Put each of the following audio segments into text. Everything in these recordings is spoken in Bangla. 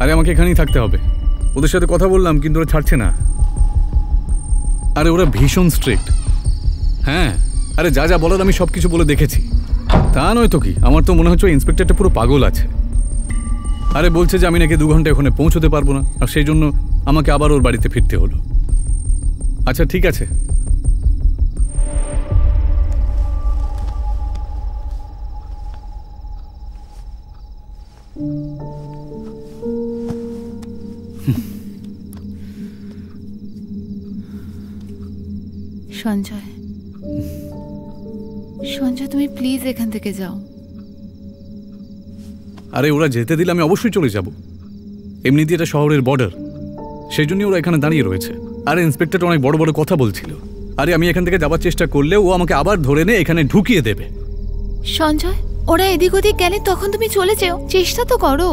আরে আমাকে এখানেই থাকতে হবে। ওদের সাথে কথা বললাম কিন্তু ওরা ছাড়ছে না। আরে ওরা ভীষণ স্ট্রিক্ট। হ্যাঁ, আরে যা যা বলার আমি সব কিছু বলে দেখেছি। তা নয় তো কি, আমার তো মনে হচ্ছে ইন্সপেক্টরটা পুরো পাগল আছে। আরে বলছে যে আমি নাকি 2 ঘন্টা ওখানে পৌঁছতে পারবো না, আর সেই জন্য আমাকে আবার ওর বাড়িতে ফিরতে হলো। আচ্ছা ঠিক আছে। সঞ্জয়, সঞ্জয় তুমি প্লিজ এখান থেকে যাও। আরে ওরা যেতে দিলে আমি অবশ্যই চলে যাব। এমনিতে এটা শহরের বর্ডার, সেই জন্যই ওরা এখানে দাঁড়িয়ে রয়েছে। আরে ইন্সপেক্টর অনেক বড় বড় কথা বলছিল। আরে আমি এখান থেকে যাবার চেষ্টা করলে ও আমাকে আবার ধরে নিয়ে এখানে ঢুকিয়ে দেবে। সঞ্জয়, ওরা এদিক ওদিক গেলে তখন তুমি চলে যেও, চেষ্টা তো করো।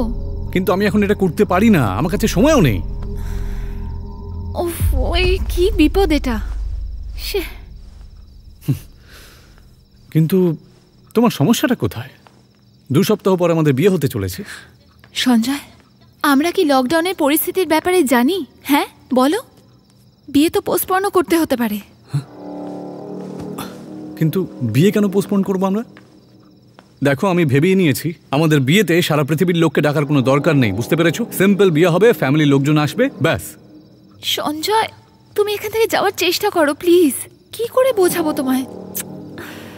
কিন্তু আমি এখন এটা করতে পারি না, আমার কাছে সময়ও নেই। উফ, ওই কি বিপদ এটা। কিন্তু তোমার সমস্যাটা কোথায়? 2 সপ্তাহ পর আমাদের বিয়ে হতে চলেছে। সঞ্জয়, আমরা কি লকডাউনের পরিস্থিতির ব্যাপারে জানি? হ্যাঁ বলো, বিয়ে তো পোস্টপনও করতে হতে পারে। কিন্তু বিয়ে কেন পোস্টপোন করবো আমরা? দেখো, আমি ভেবেই নিয়েছি আমাদের বিয়েতে সারা পৃথিবীর লোককে ডাকার কোনো দরকার নেই, বুঝতে পেরেছো? সিম্পল বিয়ে হবে, ফ্যামিলির লোকজন আসবে, ব্যাস। সঞ্জয়, তুমি এখান থেকে যাওয়ার চেষ্টা করো প্লিজ। কি করে বোঝাবো তোমায়?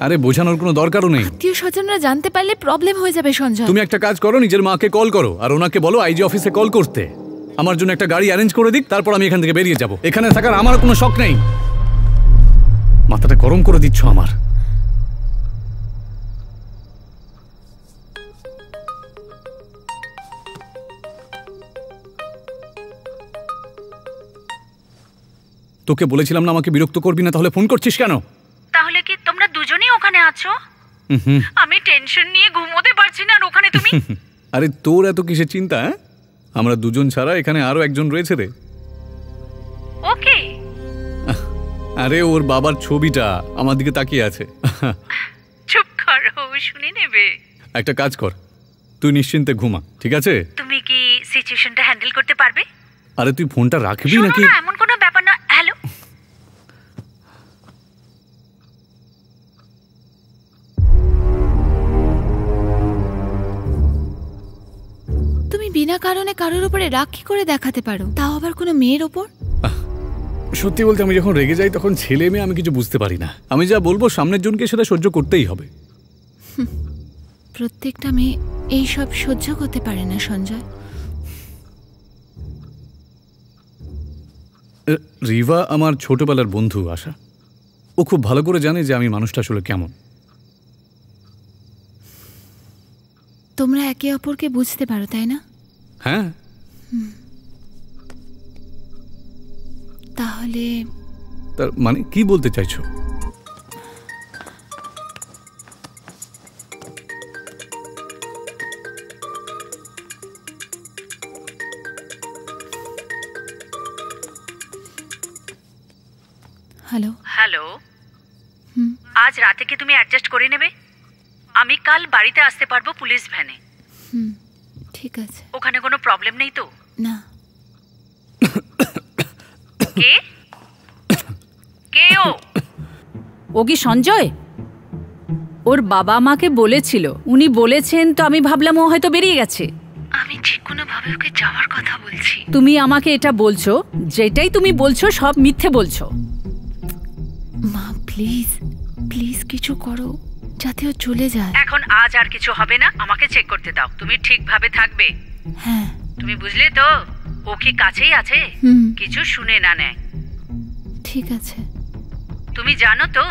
আরে বোঝানোর কোনো দরকারও নেই। আত্মীয় স্বজনরা জানতে পারলে প্রবলেম হয়ে যাবে সঞ্জয়। তুমি একটা কাজ করো, নিজের মাকে কল করো আর ওনাকে বলো আইজি অফিসে কল করতে, আমার জন্য একটা গাড়ি অ্যারেঞ্জ করে দিক, তারপর আমি এখান থেকে বেরিয়ে যাব। এখানে থাকার আমার কোনো শখ নেই। মাথাটা গরম করে দিচ্ছ আমার। তোকে বলেছিলাম না আমাকে বিরক্ত করবি না, তাহলে ফোন করছিস কেন? তাহলে কি তোমরা দুজনেই ওখানে আছো? আমি টেনশন নিয়ে ঘুমোতে পারছি না, আর ওখানে তুমি। আরে তোর এত কিসের চিন্তা? আমরা দুজন ছাড়া এখানে আরো একজন রয়েছে রে। ওকে। আরে ওর বাবার ছবিটা আমার দিকে তাকিয়ে আছে। চুপ করো, শুনে নেবে। একটা কাজ কর, তুই নিশ্চিন্তে ঘুমা, ঠিক আছে? তুমি কি সিচুয়েশনটা হ্যান্ডেল করতে পারবে? আরে তুই ফোনটা রাখবি নাকি? না, এমন কোনো ব্যাপার না। হ্যালো, তুমি বিনা কারণে কারোর উপরে রাগ কি করে দেখাতে পারো, তাও আবার কোনো মেয়ের ওপর? সত্যি বলতে আমি যখন রেগে যাই তখন ছেলে মেয়ে আমি কিছু বুঝতে পারি না। আমি যা বলবো সামনের জনকে সেটা সহ্য করতেই হবে। প্রত্যেকটা মেয়ে এই সব সহ্য করতে পারে না সঞ্জয়। রিভা আমার ছোটবেলার বন্ধু আশা। ও খুব ভালো করে জানে যে আমি মানুষটা আসলে কেমন। তোমরা একে অপরকে বুঝতে পারো, তাই না? হ্যাঁ। তাহলে তার মানে কি বলতে চাইছো? Hello hello. আজ রাতে কি তুমি অ্যাডজাস্ট করে নেবে? আমি কাল বাড়িতে আসতে পারবো পুলিশ ভ্যানে। ঠিক আছে। ওখানে কোনো প্রবলেম নেই তো? না। কে কে ও কি সঞ্জয়? ওর বাবা আমাকে বলেছিল, উনি বলেছেন তো আমি ভাবলাম ও হয়তো বেরিয়ে গেছে। আমি যে কোনো ভাবে ওকে যাওয়ার কথা বলছি। তুমি আমাকে এটা বলছো, যেটাই তুমি বলছো সব মিথ্যে বলছো। মা প্লিজ প্লিজ কিছু করো যাতে ও চলে যায়। এখন আজ আর কিছু হবে না, আমাকে চেক করতে দাও। তুমি ঠিকভাবে থাকবে। হ্যাঁ। তুমি বুঝলে তো? ও কি কাছেই আছে? কিছু শুনে না নেয়। ঠিক আছে। তুমি জানো তো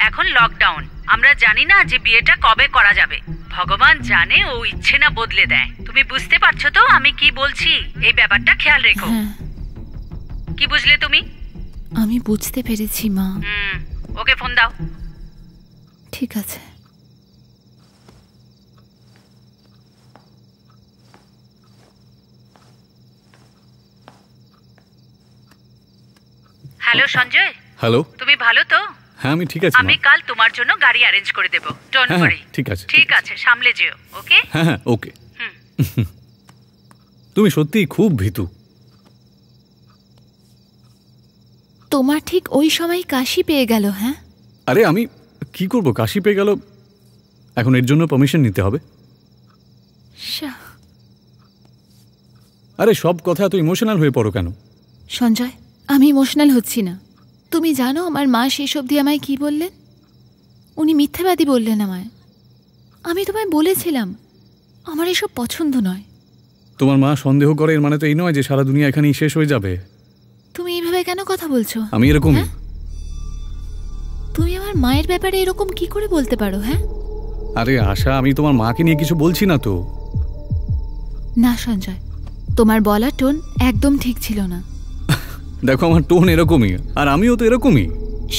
এখন লকডাউন, আমরা জানি না যে বিয়েটা কবে করা যাবে। ভগবান জানে ও ইচ্ছে না বদলে দেয়। তুমি বুঝতে পারছো তো আমি কি বলছি? এই ব্যাপারটা খেয়াল রেখো। কি বুঝলে তুমি? আমি বুঝতে পেরেছি মা। ওকে ফোন দাও। ঠিক আছে। হ্যালো সঞ্জয়। হ্যালো। তুমি ভালো তো? হ্যাঁ আমি ঠিক আছি। আমি কাল তোমার জন্য গাড়ি অ্যারেঞ্জ করে দেব, ডোন্ট ওয়ারি। ঠিক আছে। ঠিক আছে, সামলে যেও। ওকে? হ্যাঁ হ্যাঁ ওকে। তুমি সত্যিই খুব ভীতু। তোমার ঠিক ওই সময় কাশি পেয়ে গেল। হ্যাঁ, আরে আমি কি করব, কাশি পেয়ে গেল, এখন এর জন্য পারমিশন নিতে হবে? আরে সব কথা এত ইমোশনাল হয়ে পড়ো কেন? সঞ্জয়, আমি ইমোশনাল হচ্ছি না। তুমি জানো আমার মা শেষ অবধি আমায় কি বললেন? উনি মিথ্যাবাদী বললেন আমায়। আমি তোমায় বলেছিলাম আমার এসব পছন্দ নয়। তোমার মা সন্দেহ করে এর মানে তো এই নয় যে সারা দুনিয়া এখানেই শেষ হয়ে যাবে। তুমি এইভাবে কেন কথা বলছো? আমি এরকমই। হ্যাঁ? তুমি আমার মায়ের ব্যাপারে এরকম কি করে বলতে পারো? হ্যাঁ, আরে আশা, আমি তোমার মাকে নিয়ে কিছু বলছি না তো। না সঞ্জয়, তোমার বলার টোন একদম ঠিক ছিল না। দেখো আমার টোন এরকমই, আর আমিও তো এরকমই।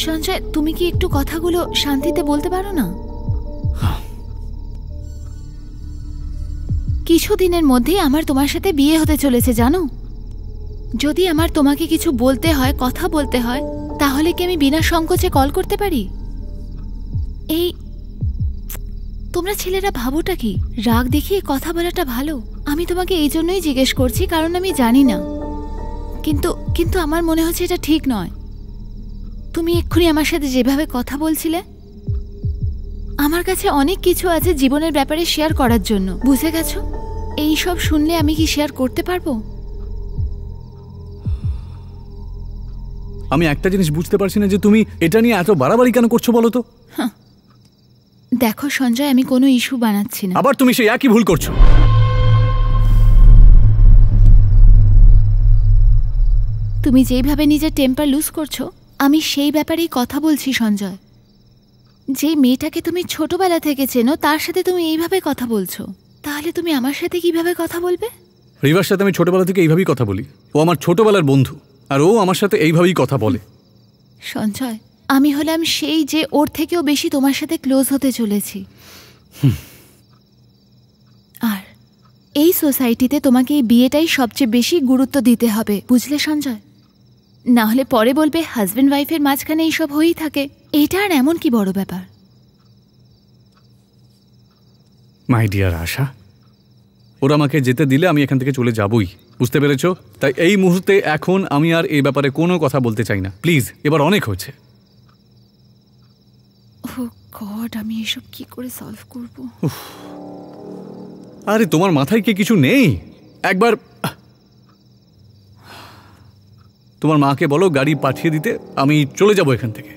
সঞ্জয়, তুমি কি একটু কথাগুলো শান্তিতে বলতে পারো না? কিছুদিনের মধ্যেই আমার তোমার সাথে বিয়ে হতে চলেছে জানো। যদি আমার তোমাকে কিছু বলতে হয়, কথা বলতে হয়, তাহলে কি আমি বিনা সংকোচে কল করতে পারি? এই তোমরা ছেলেরা ভাবোটা কি রাগ দেখিয়ে কথা বলাটা ভালো? আমি তোমাকে এই জন্যই জিজ্ঞেস করছি কারণ আমি জানি না, কিন্তু কিন্তু আমার মনে হচ্ছে এটা ঠিক নয়। তুমি এক্ষুনি আমার সাথে যেভাবে কথা বলছিলে, আমার কাছে অনেক কিছু আছে জীবনের ব্যাপারে শেয়ার করার জন্য, বুঝে গেছো? এই সব শুনলে আমি কি শেয়ার করতে পারবো? আমি একটা জিনিস বুঝতে পারছি না যে তুমি এটা নিয়ে এত বাড়াবাড়ি কেন করছো বলো তো? দেখো সঞ্জয়, আমি কোনো ইস্যু বানাচ্ছি না। আবার তুমি সেই একই ভুল করছো। তুমি যেইভাবে নিজের টেম্পার লুজ করছো, আমি সেই ব্যাপারেই কথা বলছি সঞ্জয়। যে মেয়েটাকে তুমি ছোটবেলা থেকে চেনো তার সাথে তুমি এইভাবে কথা বলছো, তাহলে তুমি আমার সাথে কিভাবে কথা বলবে? রিভার সাথে আমি ছোটবেলা থেকে এইভাবেই কথা বলি। ও আমার ছোটবেলার বন্ধু, আর ও আমার সাথে এইভাবেই কথা বলে। সঞ্জয়, আমি হলাম সেই যে ওর থেকেও বেশি তোমার সাথে ক্লোজ হতে চলেছি। আর এই সোসাইটিতে তোমাকে এই বিয়েটাই সবচেয়ে বেশি গুরুত্ব দিতে হবে, বুঝলে সঞ্জয়? না হলে পরে বলবে হাজব্যান্ড ওয়াইফের মাঝখানে এইসব হয়েই থাকে। এটা আর এমন কি বড় ব্যাপার? মাই ডিয়ার আশা, ওরা আমাকে যেতে দিলে আমি এখান থেকে চলে যাবই, বুঝতে পেরেছো? তাই এই মুহূর্তে এখন আমি আর এই ব্যাপারে কোনো কথা বলতে চাই না, প্লিজ। এবার অনেক হয়েছে। ও গড, আমি এসব কি করে সলভ করব? আরে তোমার মাথায় কি কিছু নেই? একবার তোমার মাকে বলো গাড়ি পাঠিয়ে দিতে, আমি চলে যাব এখান থেকে।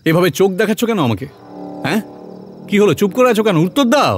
এভাবে চোখ দেখাচ্ছ কেন আমাকে? হ্যাঁ, কি হলো? চুপ করে আছো কেন? উত্তর দাও।